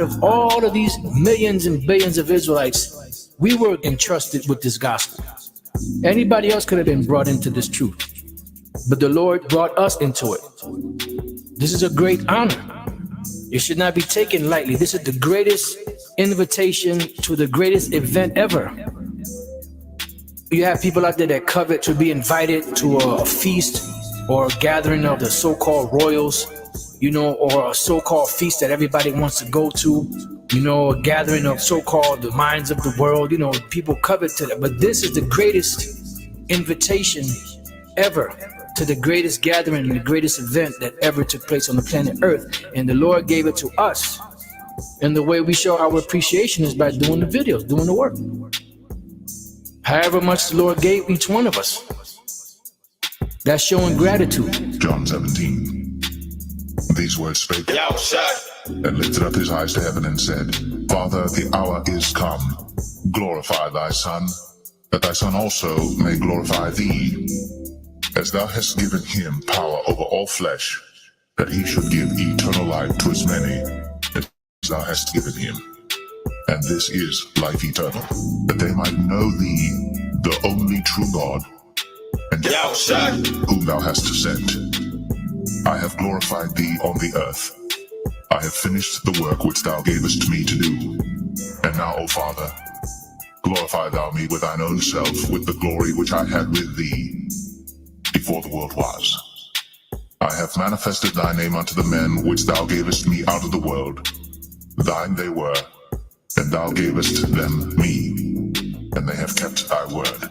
of all of these millions and billions of Israelites, we were entrusted with this gospel. Anybody else could have been brought into this truth, but the Lord brought us into it. This is a great honor. It should not be taken lightly. This is the greatest invitation to the greatest event ever. You have people out there that covet to be invited to a feast or a gathering of the so-called royals, or a so-called feast that everybody wants to go to, a gathering of so-called the minds of the world. People covet to that. But this is the greatest invitation ever to the greatest gathering and the greatest event that ever took place on the planet Earth. And the Lord gave it to us. And the way we show our appreciation is by doing the videos, doing the work. However much the Lord gave each one of us. That's showing gratitude. John 17. These words spake, and lifted up his eyes to heaven and said, Father, the hour is come. Glorify thy Son, that thy Son also may glorify thee, as thou hast given him power over all flesh, that he should give eternal life to as many as thou hast given him. And this is life eternal, that they might know thee, the only true God, and whom thou hast sent. I have glorified thee on the earth. I have finished the work which thou gavest me to do. And now, O Father, glorify thou me with thine own self, with the glory which I had with thee before the world was. I have manifested thy name unto the men which thou gavest me out of the world. Thine they were, and thou gavest them me, and they have kept thy word.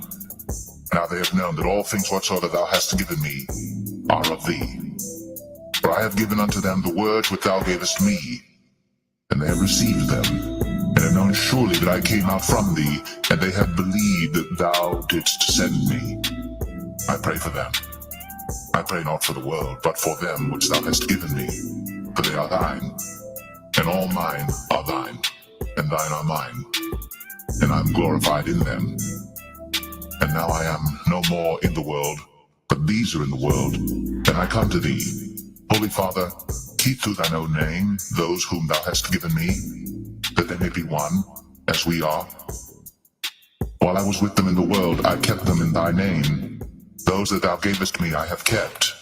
Now they have known that all things whatsoever thou hast given me are of thee. For I have given unto them the words which thou gavest me, and they have received them, and have known surely that I came out from thee, and they have believed that thou didst send me. I pray for them. I pray not for the world, but for them which thou hast given me, for they are thine, and all mine are thine, and thine are mine, and I am glorified in them. And now I am no more in the world, but these are in the world, and I come to thee. Holy Father, keep through thine own name those whom thou hast given me, that they may be one, as we are. While I was with them in the world, I kept them in thy name. Those that thou gavest me I have kept,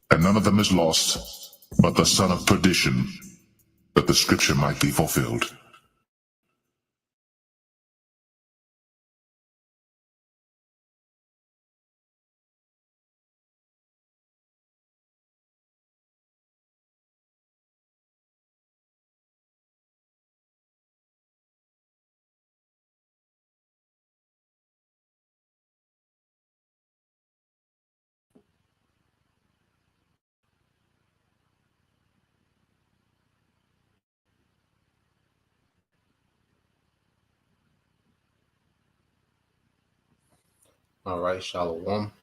and none of them is lost, but the son of perdition, that the scripture might be fulfilled. All right, Shalom.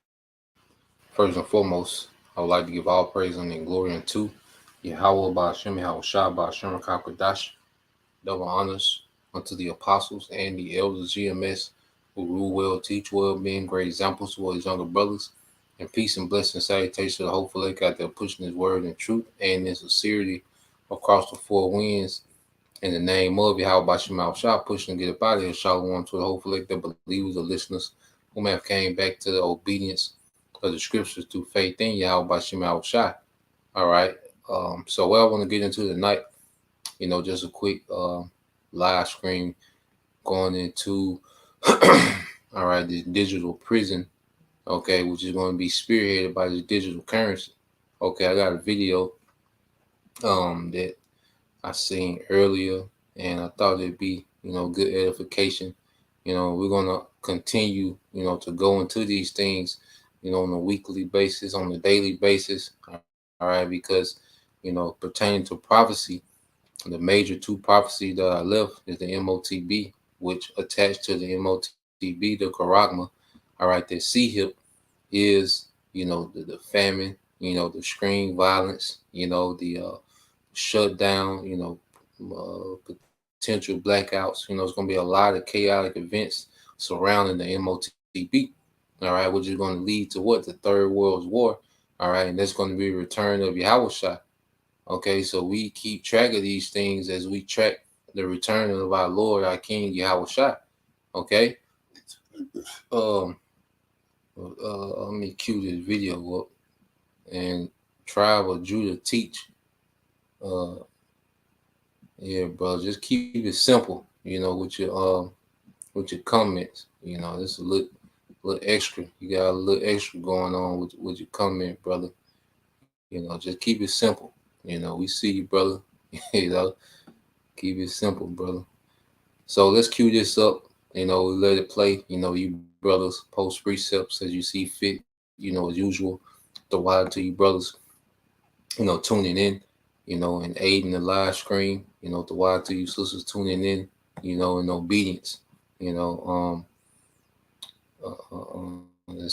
First and foremost, I would like to give all praise and glory unto Yahweh Ba'ashem, Yahweh Shah Ba'ashem Rakakadash. Double honors unto the apostles and the elders GMS who rule well, teach well, being great examples to all his younger brothers. And peace and blessing salutation to the hopeful lake out there pushing his word in truth and in sincerity across the four winds. In the name of Yahweh Ba'ashem Yahweh Shah, pushing to get up out of here. Shalom to the hopeful lake, the believers, the listeners who may have came back to the obedience of the scriptures through faith in Yahweh Ba'ashem Yahweh Shah. All right. So what I want to get into tonight, just a quick live stream going into all right, this digital prison, okay, which is going to be spearheaded by this digital currency. Okay, I got a video that I seen earlier, and I thought it'd be, good edification. We're gonna continue, to go into these things, on a weekly basis, on a daily basis. All right, because pertaining to prophecy, the major two prophecies that I left is the MOTB, which attached to the MOTB, the Charagma. All right, the C-hip is, the famine, the extreme violence, the shutdown, potential blackouts. It's going to be a lot of chaotic events surrounding the MOTB. All right, which is going to lead to what? The Third World War. All right, and that's going to be a return of Yahweh Shah. Okay, so we keep track of these things as we track the return of our Lord, our King, Yahweh Shai. Okay. Let me cue this video up. And tribe of Judah teach. Yeah, bro, just keep it simple, with your comments. This is a little extra. You got a little extra going on with your comment, brother. Just keep it simple. We see you, brother. Keep it simple, brother. So let's cue this up. Let it play. You brothers post precepts as you see fit. As usual. The wide to you brothers. Tuning in. And aiding the live stream. The wide to you sisters tuning in. In obedience. It's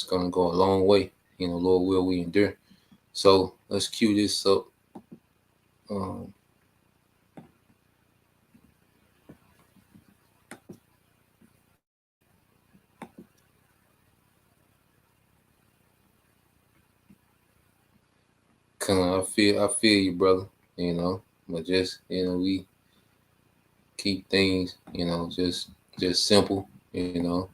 gonna go a long way. Lord will we endure. So let's cue this up. I feel you, brother. But just we keep things, just simple. The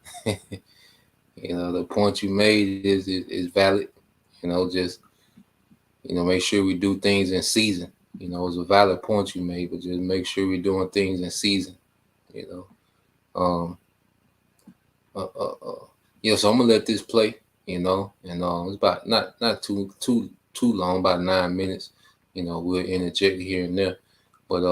point you made is valid. Just make sure we do things in season. It's a valid point you made, but just make sure we're doing things in season. Yeah. So I'm gonna let this play. And it's about not too long, about 9 minutes. We'll interject here and there, but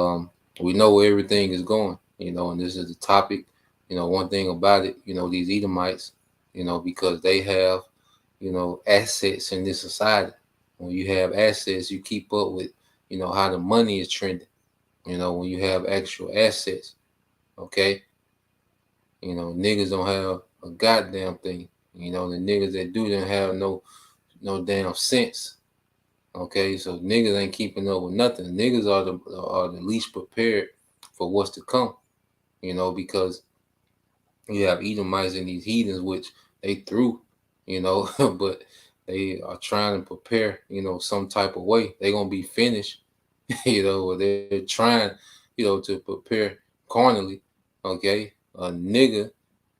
we know where everything is going. And this is the topic. One thing about it, these Edomites, because they have, assets in this society. When you have assets, you keep up with, how the money is trending. When you have actual assets, okay. Niggas don't have a goddamn thing. The niggas that do don't have no damn sense. Okay, so niggas ain't keeping up with nothing. Niggas are the least prepared for what's to come. Because you have Edomites and these heathens, which they threw, but they are trying to prepare, some type of way. They're gonna be finished, or they're trying, to prepare carnally. Okay, a nigga,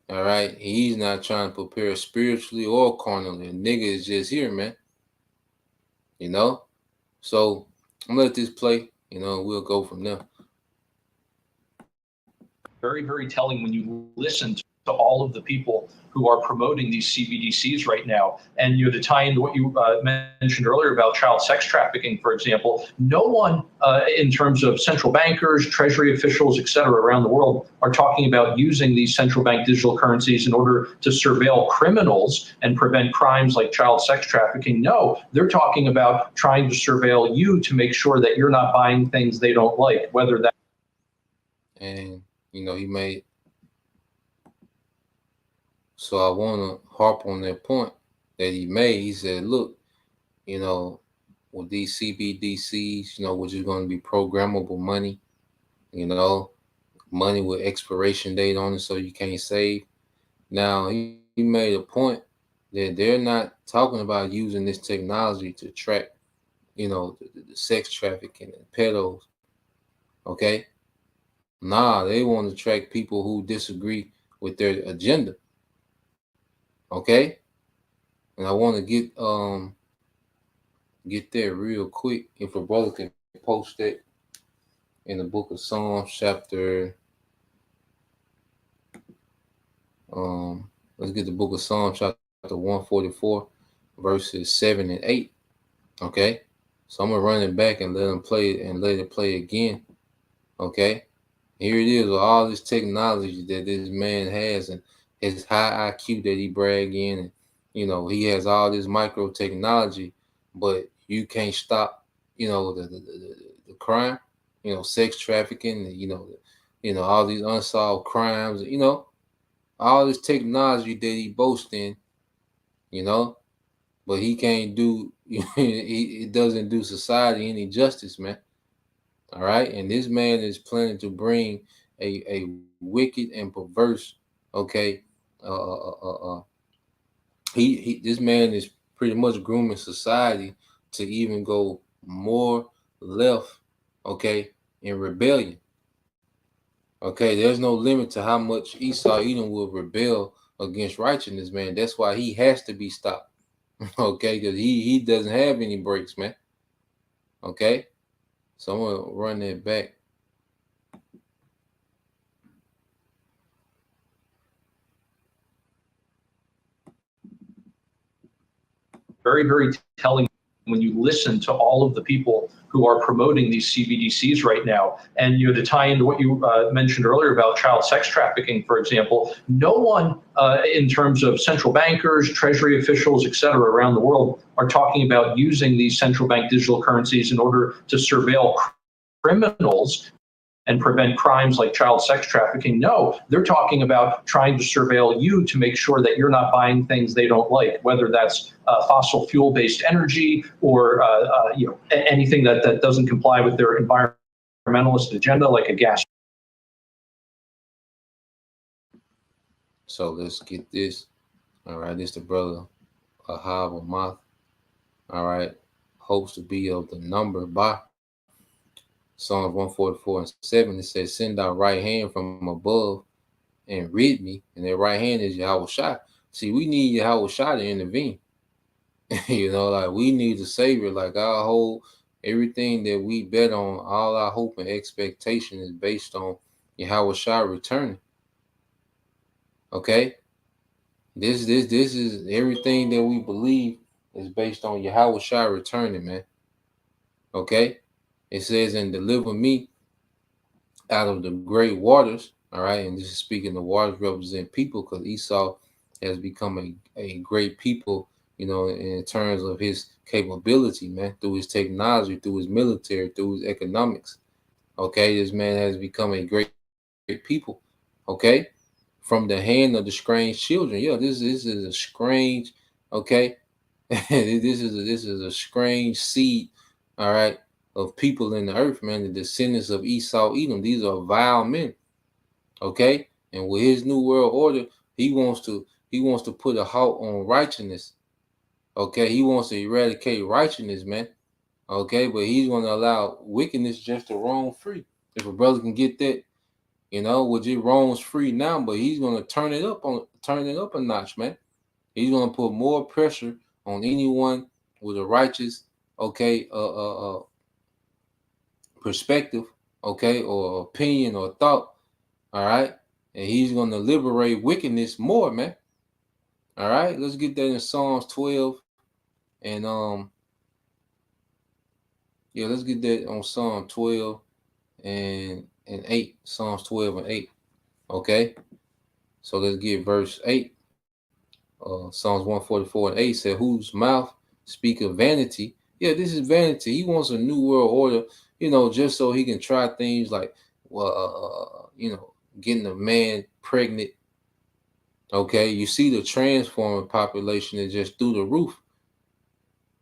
all right, he's not trying to prepare spiritually or carnally. A nigga is just here, man. So I'm gonna let this play, we'll go from there. Very, very telling when you listen to all of the people who are promoting these CBDCs right now. And the tie into what you mentioned earlier about child sex trafficking, for example, no one in terms of central bankers, treasury officials, et cetera, around the world are talking about using these central bank digital currencies in order to surveil criminals and prevent crimes like child sex trafficking. No, they're talking about trying to surveil you to make sure that you're not buying things they don't like, whether that. And he made. So I want to harp on that point that he made. He said, look, with these CBDCs, which is going to be programmable money, money with expiration date on it so you can't save. Now, he made a point that they're not talking about using this technology to track, the sex trafficking and pedos. Okay? Nah, they want to track people who disagree with their agenda. Okay? And I want to get there real quick. If a brother can post that in the book of Psalms, chapter. Let's get the book of Psalms, chapter 144, verses 7 and 8. Okay? So I'm gonna run it back and let it play again. Okay? Here it is with all this technology that this man has and his high IQ that he brag in, and he has all this micro technology, but you can't stop, the crime, sex trafficking, all these unsolved crimes, all this technology that he boasts in, but he can't do, it doesn't do society any justice, man. All right. And this man is planning to bring a wicked and perverse, okay. This man is pretty much grooming society to even go more left, okay, in rebellion. Okay, there's no limit to how much Esau Edom will rebel against righteousness, man. That's why he has to be stopped. Okay, because he doesn't have any breaks, man. Okay, so I'm gonna run that back. Very, very telling when you listen to all of the people who are promoting these CBDCs right now. And to tie into what you mentioned earlier about child sex trafficking, for example, no one in terms of central bankers, treasury officials, et cetera, around the world are talking about using these central bank digital currencies in order to surveil criminals and prevent crimes like child sex trafficking. No, they're talking about trying to surveil you to make sure that you're not buying things they don't like, whether that's fossil fuel-based energy or anything that doesn't comply with their environmentalist agenda, like a gas. So let's get this. All right, this the brother Ahab Amath. All right, hopes to be of the number by Psalms 144:7. It says, "Send thy right hand from above and rid me." And that right hand is Yahweh Shai. See, we need Yahweh Shai to intervene. Like we need a savior. Like our whole everything that we bet on, all our hope and expectation is based on Yahweh Shai returning. Okay, this is everything that we believe is based on Yahweh Shai returning, man. Okay, it says, "And deliver me out of the great waters." All right, and this is speaking the waters represent people, because Esau has become a great people, in terms of his capability, man, through his technology, through his military, through his economics. Okay, this man has become a great people. Okay, from the hand of the strange children. Yeah, this is a strange. Okay, this is a strange seed. All right, of people in the earth, man, the descendants of Esau Edom. These are vile men. Okay, and with his new world order, he wants to put a halt on righteousness. Okay, he wants to eradicate righteousness, man. Okay, but he's going to allow wickedness just to roam free. If a brother can get that, which it roams free now, but he's going to turn it up a notch, man. He's going to put more pressure on anyone with a righteous, okay, perspective, okay, or opinion or thought. All right, and he's going to liberate wickedness more, man. All right, let's get that in Psalms 12, and let's get that on Psalm 12 and 8. Psalms 12 and 8. Okay, so let's get verse 8. Psalms 144:8 said, "Whose mouth speak of vanity." Yeah, this is vanity. He wants a new world order, just so he can try things like, getting a man pregnant. Okay, you see the transforming population is just through the roof.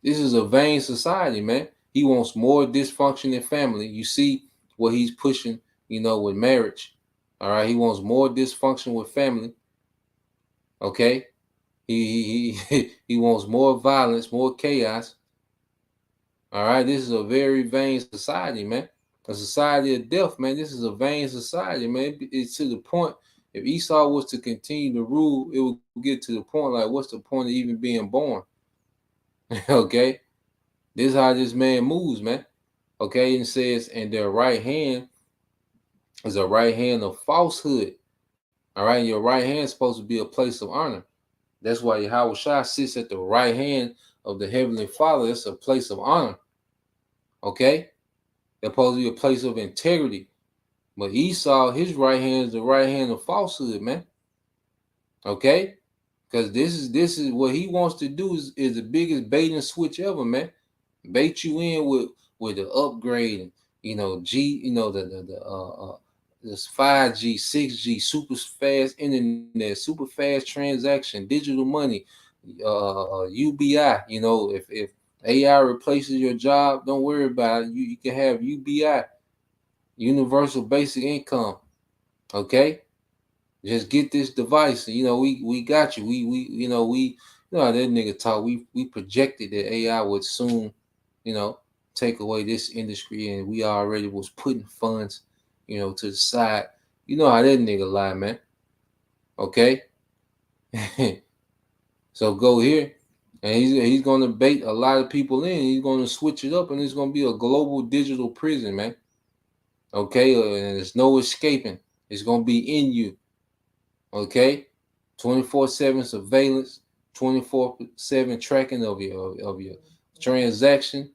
This is a vain society, man. He wants more dysfunction in family. You see what he's pushing, with marriage. All right, he wants more dysfunction with family. Okay, he wants more violence, more chaos. All right, this is a very vain society, man. A society of death, man. This is a vain society, man. It's to the point. If Esau was to continue to rule, it would get to the point like, what's the point of even being born? Okay, this is how this man moves, man. Okay, and it says, "And their right hand is a right hand of falsehood." All right, your right hand is supposed to be a place of honor. That's why Yahweh Shai sits at the right hand of the Heavenly Father. It's a place of honor. Okay, that's supposed to be a place of integrity. But Esau, his right hand is the right hand of falsehood, man. Okay, because this is what he wants to do is the biggest bait and switch ever, man. Bait you in with the upgrade, this 5G, 6G, super fast internet, super fast transaction, digital money, UBI. If AI replaces your job, don't worry about it. You can have UBI, universal basic income. Okay, just get this device. We got you. How that nigga talk. We projected that AI would soon, take away this industry, and we already was putting funds, to the side. You know how that nigga lie, man. Okay? So go here, and he's going to bait a lot of people in. He's going to switch it up, and it's going to be a global digital prison, man. Okay? And there's no escaping. It's going to be in you. Okay? 24/7 surveillance, 24/7 tracking of your transaction.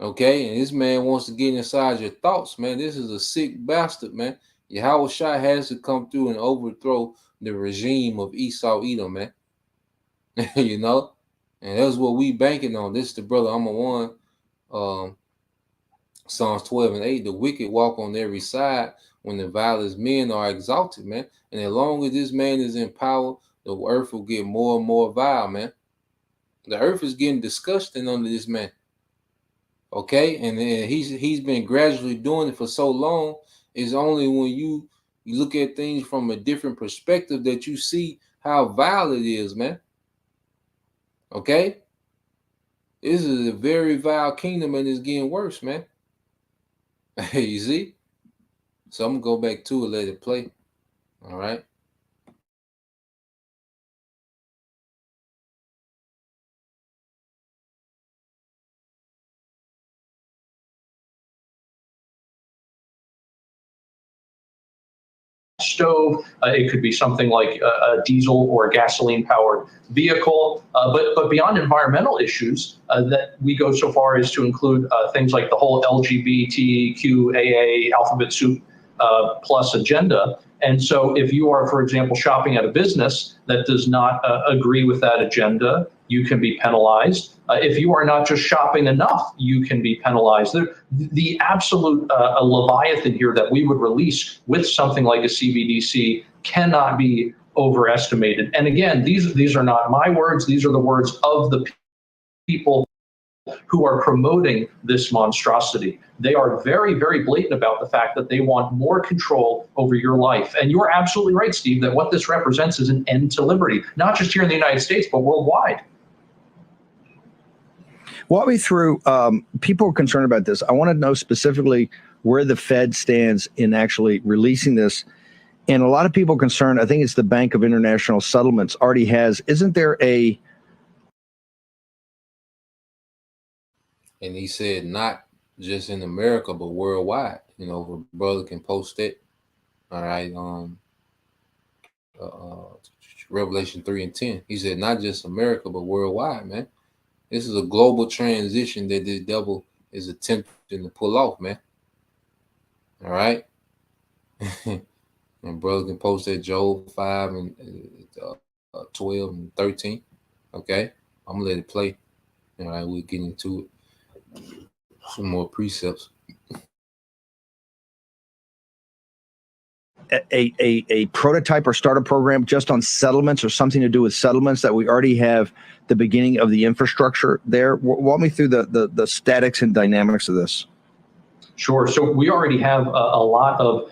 Okay, and this man wants to get inside your thoughts, man. This is a sick bastard, man. Yahweh Shai has to come through and overthrow the regime of Esau Edom, man. And that's what we banking on. This is the brother I'm a one. Psalms 12:8. The wicked walk on every side when the vilest men are exalted, man. And as long as this man is in power, the earth will get more and more vile, man. The earth is getting disgusting under this man. Okay, and then he's been gradually doing it for so long. It's only when you look at things from a different perspective that you see how vile it is, man. Okay, this is a very vile kingdom, and it's getting worse, man. You see? So I'm gonna go back to it, let it play. All right. Stove. It could be something like a diesel or a gasoline powered vehicle. But beyond environmental issues, that we go so far as to include things like the whole LGBTQAA alphabet soup plus agenda. And so if you are, for example, shopping at a business that does not agree with that agenda, you can be penalized. If you are not just shopping enough, you can be penalized. The absolute leviathan here that we would release with something like a CBDC cannot be overestimated. And again, these are not my words. These are the words of the people who are promoting this monstrosity. They are very, very blatant about the fact that they want more control over your life. And you're absolutely right, Steve, that what this represents is an end to liberty, not just here in the United States, but worldwide. Walk me through, people are concerned about this. I want to know specifically where the Fed stands in actually releasing this. And a lot of people are concerned, I think it's the Bank of International Settlements already has, isn't there a... And he said not just in America, but worldwide. Brother can post it. All right. Revelation 3:10. He said not just America, but worldwide, man. This is a global transition that this devil is attempting to pull off, man. All right. And brother can post that Job 5 and 12 and 13. Okay. I'm going to let it play. All right. We'll get into it. Some more precepts. A prototype or starter program just on settlements or something to do with settlements that we already have the beginning of the infrastructure there? Walk me through the statics and dynamics of this. Sure. So we already have a lot of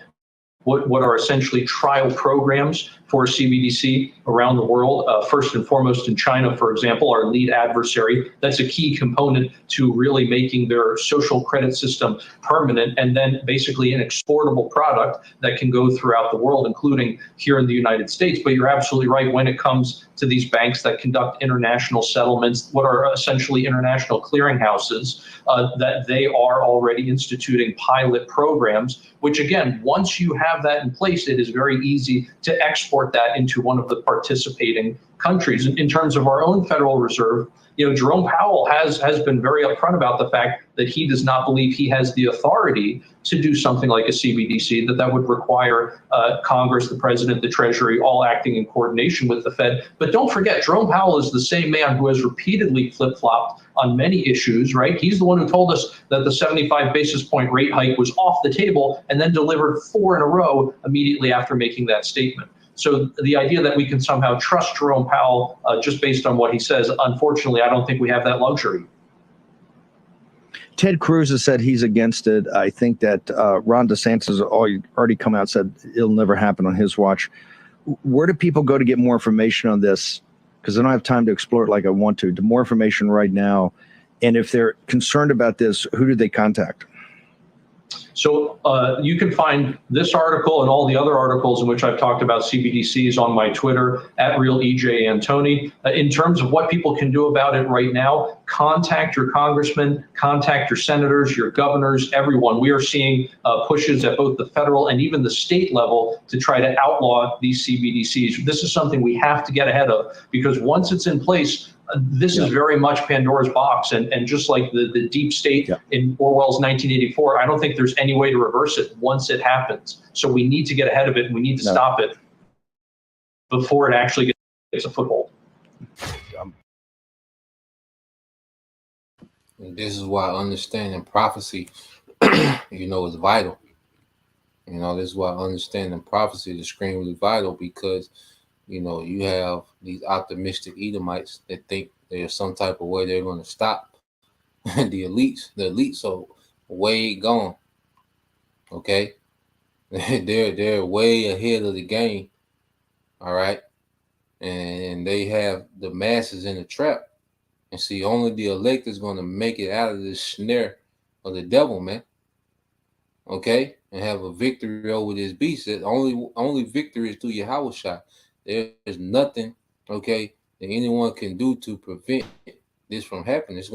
what are essentially trial programs for CBDC around the world. First and foremost in China, for example, our lead adversary. That's a key component to really making their social credit system permanent and then basically an exportable product that can go throughout the world, including here in the United States. But you're absolutely right when it comes to these banks that conduct international settlements, what are essentially international clearinghouses, that they are already instituting pilot programs, which again, once you have that in place, it is very easy to export that into one of the participating countries. In terms of our own Federal Reserve, Jerome Powell has been very upfront about the fact that he does not believe he has the authority to do something like a CBDC, that would require Congress, the President, the Treasury, all acting in coordination with the Fed. But don't forget, Jerome Powell is the same man who has repeatedly flip-flopped on many issues, right? He's the one who told us that the 75 basis point rate hike was off the table and then delivered 4 in a row immediately after making that statement. So the idea that we can somehow trust Jerome Powell just based on what he says, unfortunately, I don't think we have that luxury. Ted Cruz has said he's against it. I think that Ron DeSantis has already come out and said it'll never happen on his watch. Where do people go to get more information on this? Because I don't have time to explore it like I want to. The more information right now, And if they're concerned about this, who do they contact? So you can find this article and all the other articles in which I've talked about CBDCs on my Twitter at @RealEJAntoni. In terms of what people can do about it right now, contact your congressman, contact your senators, your governors, everyone. We are seeing pushes at both the federal and even the state level to try to outlaw these CBDCs. This is something we have to get ahead of, because once it's in place, this is very much Pandora's box, and just like the deep state in Orwell's 1984, I don't think there's any way to reverse it once it happens. So we need to get ahead of it, and we need to stop it before it actually gets a foothold. And this is why understanding prophecy, is vital. This is why understanding prophecy is extremely vital, because you have these optimistic Edomites that think there's some type of way they're going to stop the elites. The elites are way gone. Okay, they're way ahead of the game. All right, and they have the masses in the trap. And see, only the elect is going to make it out of this snare of the devil, man. Okay, and have a victory over this beast. That only victory is through Yahushua. There's nothing, okay, that anyone can do to prevent this from happening. It's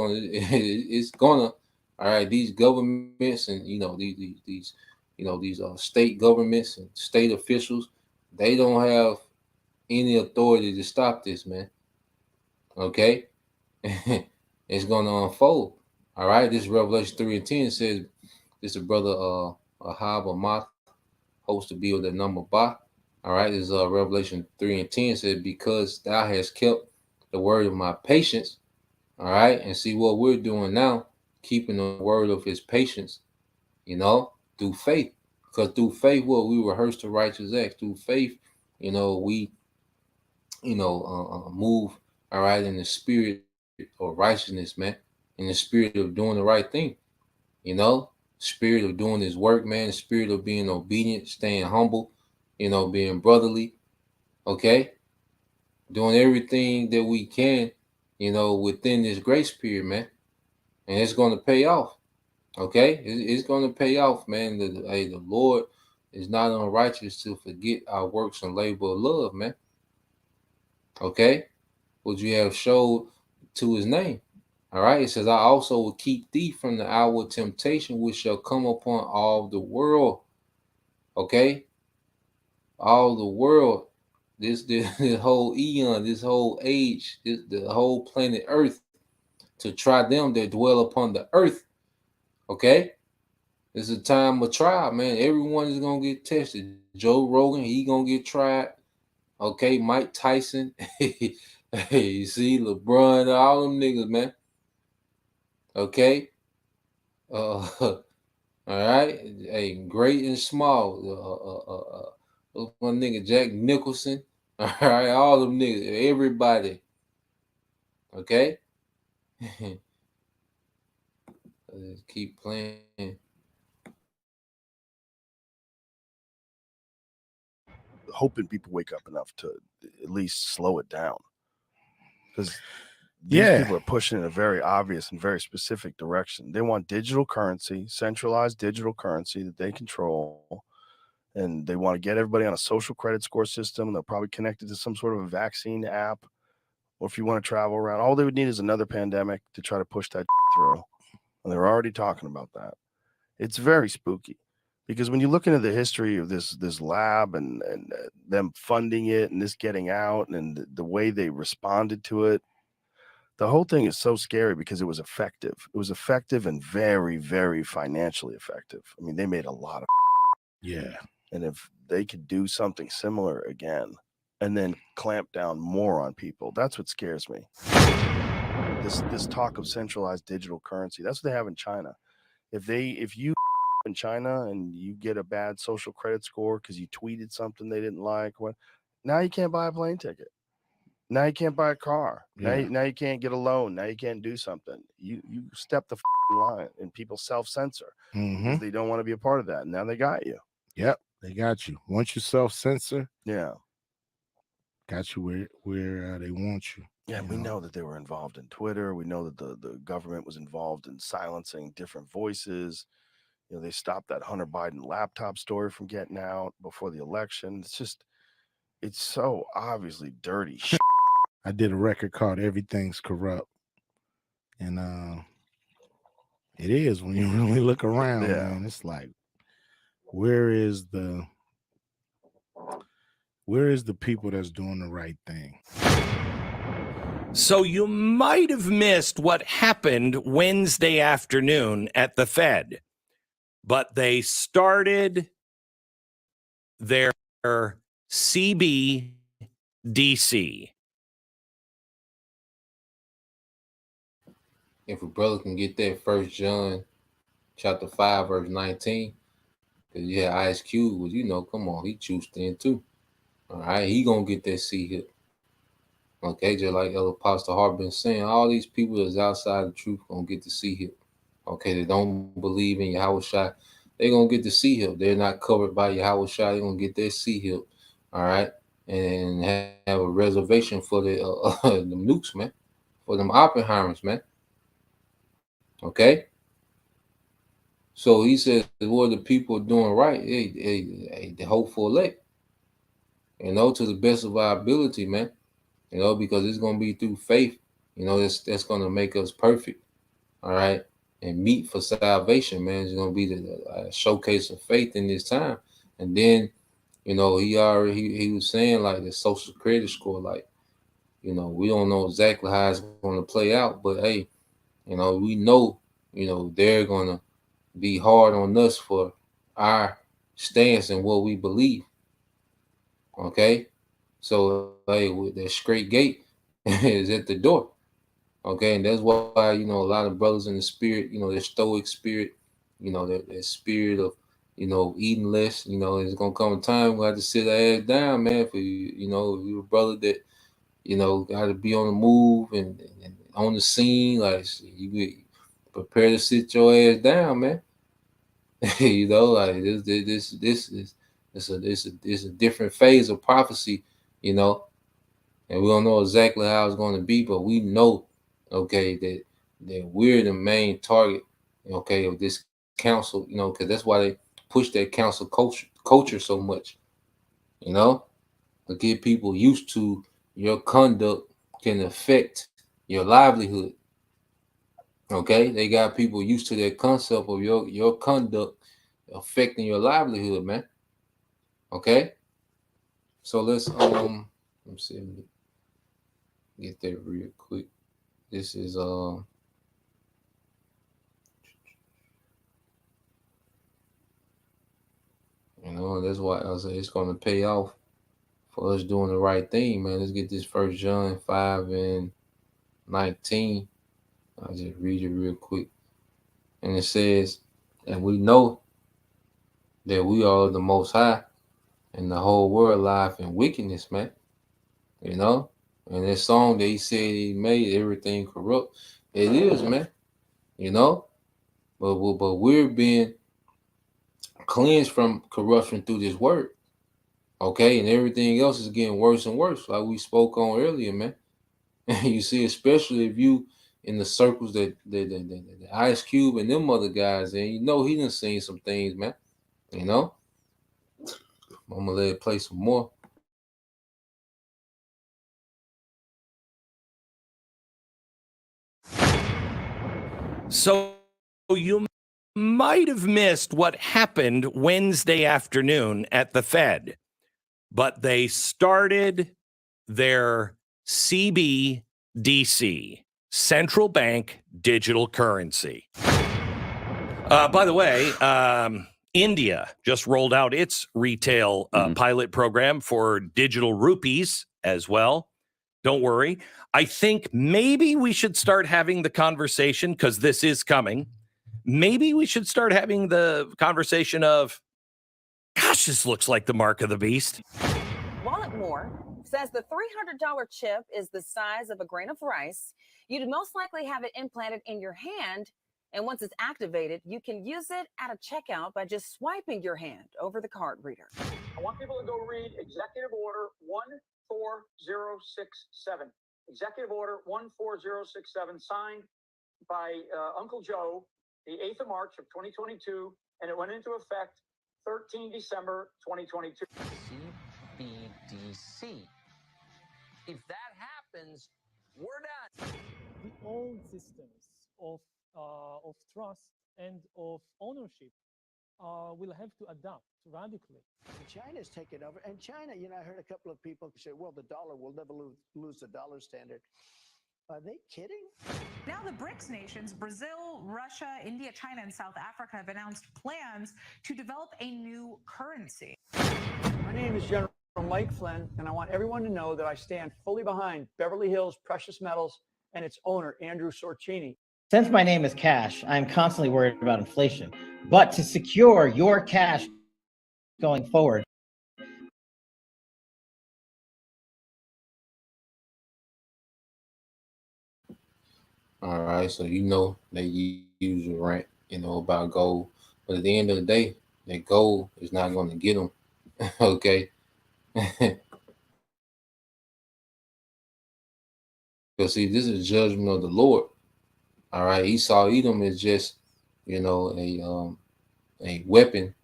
gonna, all right. These governments and these state governments and state officials, they don't have any authority to stop this, man. Okay, it's gonna unfold. All right. This Revelation 3:10 says, this is brother Ahab Amath, host to build the number Ba. All right, this is Revelation 3:10 says, because thou hast kept the word of my patience. All right, and see what we're doing now, keeping the word of his patience, through faith. Because through faith, we rehearse the righteous acts. Through faith, we move, all right, in the spirit of righteousness, man, in the spirit of doing the right thing, spirit of doing his work, man, the spirit of being obedient, staying humble, being brotherly, okay, doing everything that we can, within this grace period, man, and it's going to pay off, okay? It's going to pay off, man. The Lord is not unrighteous to forget our works and labor of love, man, okay, which you have showed to his name. All right, it says, I also will keep thee from the hour of temptation, which shall come upon all the world. Okay, all the world, this whole eon, this whole age, the whole planet Earth, to try them that dwell upon the earth. Okay, it's a time of trial, man. Everyone is gonna get tested. Joe Rogan, he gonna get tried. Okay, Mike Tyson, hey, you see LeBron, all them niggas, man. Okay, all right, hey, great and small. One nigga Jack Nicholson, all right, all them niggas, everybody. Okay, let's keep playing. Hoping people wake up enough to at least slow it down, because these people are pushing in a very obvious and very specific direction. They want digital currency, centralized digital currency that they control, and they want to get everybody on a social credit score system. They'll probably connect it to some sort of a vaccine app, or if you want to travel around, all they would need is another pandemic to try to push that through. And they're already talking about that. It's very spooky, because when you look into the history of this lab and them funding it and this getting out and the way they responded to it, the whole thing is so scary because it was effective. It was effective and very, very financially effective. I mean, they made a lot of and if they could do something similar again and then clamp down more on people, that's what scares me. This talk of centralized digital currency, that's what they have in China. If you in China and you get a bad social credit score because you tweeted something they didn't like, now you can't buy a plane ticket. Now you can't buy a car. Now you can't get a loan. Now you can't do something. You step the line, and people self-censor because they don't want to be a part of that. And now they got you. Yep, they got you. Once you self-censor, yeah, got you where they want you. Yeah, we know that they were involved in Twitter. We know that the government was involved in silencing different voices. You know, they stopped that Hunter Biden laptop story from getting out before the election. It's so obviously dirty shit. I did a record called Everything's Corrupt. And it is when you really look around, man. It's like, where is the people that's doing the right thing? So you might have missed what happened Wednesday afternoon at the Fed, but they started their CBDC. If a brother can get that 1 John chapter 5, verse 19, because you had Ice Cube, was, you know, come on, he juiced in too. All right, he gonna get that C hit. Okay, just like Elder Pastor Hart been saying, all these people that's outside the truth gonna get the C hit. Okay, they don't believe in Yahweh Shai, they gonna get the C hit. They're not covered by Yahweh Shai, they're gonna get their C hit. All right, and have a reservation for the nukes, man, for them Oppenheimers, man. Okay. So he said, what the people are doing right, the hopeful elect, you know, to the best of our ability, man, you know, because it's going to be through faith, you know, that's going to make us perfect. All right. And meet for salvation, man. It's going to be the showcase of faith in this time. And then, you know, he was saying like the social credit score, like, you know, we don't know exactly how it's going to play out, but hey, you know, we know, you know, they're going to be hard on us for our stance and what we believe. Okay, so hey, with that straight gate is at the door. Okay, and that's why, you know, a lot of brothers in the spirit, you know, their stoic spirit, you know, their spirit of, you know, eating less. You know, it's gonna come a time we have to sit our ass down, man. For you know, you're a brother that, you know, got to be on the move and on the scene, like you get prepare to sit your ass down, man. You know, like this is it's a different phase of prophecy, you know, and we don't know exactly how it's going to be, but we know, okay, that we're the main target, okay, of this council, you know, because that's why they push that council culture so much, you know, to get people used to your conduct can affect your livelihood. Okay, they got people used to that concept of your conduct affecting your livelihood, man. Okay, so let's see, let me get that real quick. This is you know, that's why I say it's going to pay off for us doing the right thing, man. Let's get this 1 John 5 and 19. I'll just read it real quick, and it says, and we know that we are the Most High, and the whole world lieth in wickedness, man. You know, and that song that he said he made, everything corrupt, it is, man. You know, but we're being cleansed from corruption through this word. Okay, and everything else is getting worse and worse, like we spoke on earlier, man. You see, especially if you in the circles that the Ice Cube and them other guys, and you know he done seen some things, man. You know, I'm gonna let it play some more. So you might have missed what happened Wednesday afternoon at the Fed, but they started their CBDC, central bank digital currency. By the way, India just rolled out its retail pilot program for digital rupees as well. Don't worry. I think maybe we should start having the conversation, because this is coming. Maybe we should start having the conversation of, gosh, this looks like the mark of the beast. Wallet Moore says the $300 chip is the size of a grain of rice. You'd most likely have it implanted in your hand, and once it's activated, you can use it at a checkout by just swiping your hand over the card reader. I want people to go read Executive Order 14067. Executive Order 14067, signed by Uncle Joe, the 8th of March of 2022, and it went into effect 13 December 2022. CBDC. If that happens, we're done. The old systems of trust and of ownership will have to adapt radically. China's taken over, and China, I heard a couple of people say, well, the dollar will never lose the dollar standard. Are they kidding? Now the BRICS nations, Brazil, Russia, India, China, and South Africa, have announced plans to develop a new currency. My name is General Mike Flynn, and I want everyone to know that I stand fully behind Beverly Hills Precious Metals and its owner, Andrew Sorcini. Since my name is Cash, I'm constantly worried about inflation. But to secure your cash going forward, all right, so they use a rant, about gold, but at the end of the day, that gold is not going to get them. Okay. Because see, this is judgment of the Lord. All right, Esau Edom is just, a weapon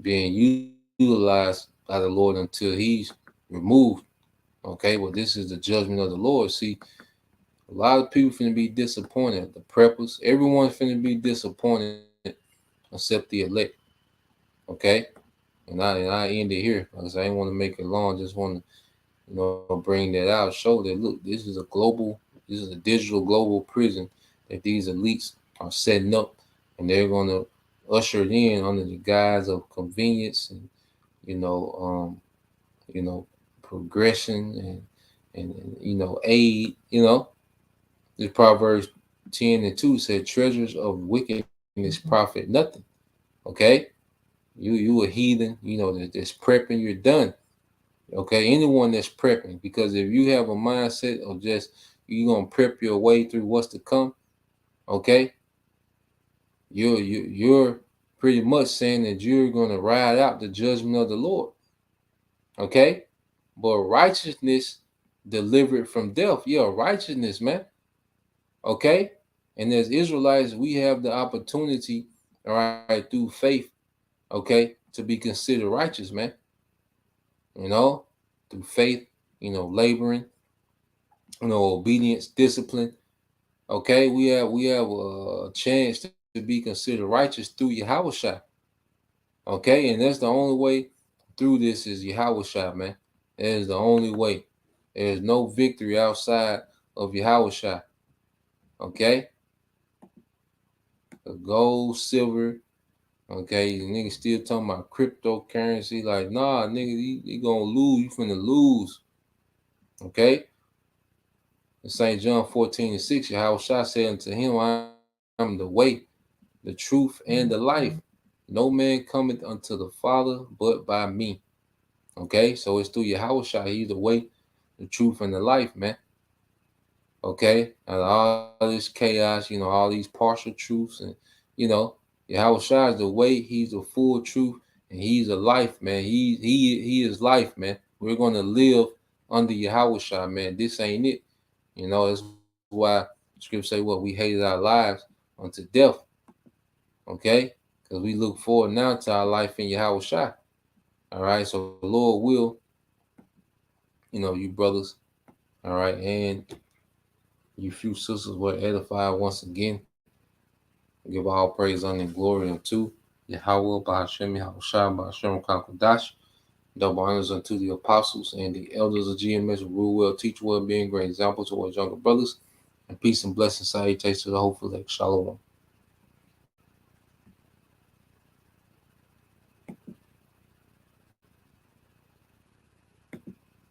being utilized by the Lord until he's removed. Okay, well, this is the judgment of the Lord. See, a lot of people finna be disappointed. The preppers, everyone's finna be disappointed except the elect. Okay, and I end it here because I didn't want to make it long. Just want to, bring that out, show that look, this is a digital global prison that these elites are setting up, and they're going to usher it in under the guise of convenience and progression and aid. The Proverbs 10:2 said, treasures of wickedness profit nothing. Okay, you a heathen, that's prepping, you're done. Okay, anyone that's prepping, because if you have a mindset of just you're gonna prep your way through what's to come, okay, you're pretty much saying that you're gonna ride out the judgment of the Lord. Okay, but righteousness delivered from death, righteousness, man. Okay, and as Israelites, we have the opportunity, all right, through faith, okay, to be considered righteous, man. Through faith, laboring, obedience, discipline. Okay, we have a chance to be considered righteous through Yahushua. Okay, and that's the only way through this is Yahushua, man. That is the only way. There's no victory outside of Yahushua. Okay, the gold, silver. Okay, the niggas still talking about cryptocurrency. Like, nah, nigga, you gonna lose. You finna lose. Okay. In St. John 14:6, Yahushua said unto him, I am the way, the truth, and the life. No man cometh unto the Father but by me. Okay, so it's through Yahushua. He's the way, the truth, and the life, man. Okay, and all this chaos, all these partial truths, and Yahushua is the way, he's the full truth, and he's a life, man. He is life, man. We're going to live under Yahushua, man. This ain't it. That's why scripture say what we hated our lives unto death. Okay? Because we look forward now to our life in Yahushua. All right, so the Lord will, you brothers, all right, and you few sisters were edified once again. Give all praise, honor, and glory unto Yahweh, Ba'ashem, Yahushua, Ba'ashem, Kakadash. Double honors unto the apostles and the elders of GMS who rule well, teach well, being great example towards younger brothers. And peace and blessing salutations to the hopeful elect. Shalom.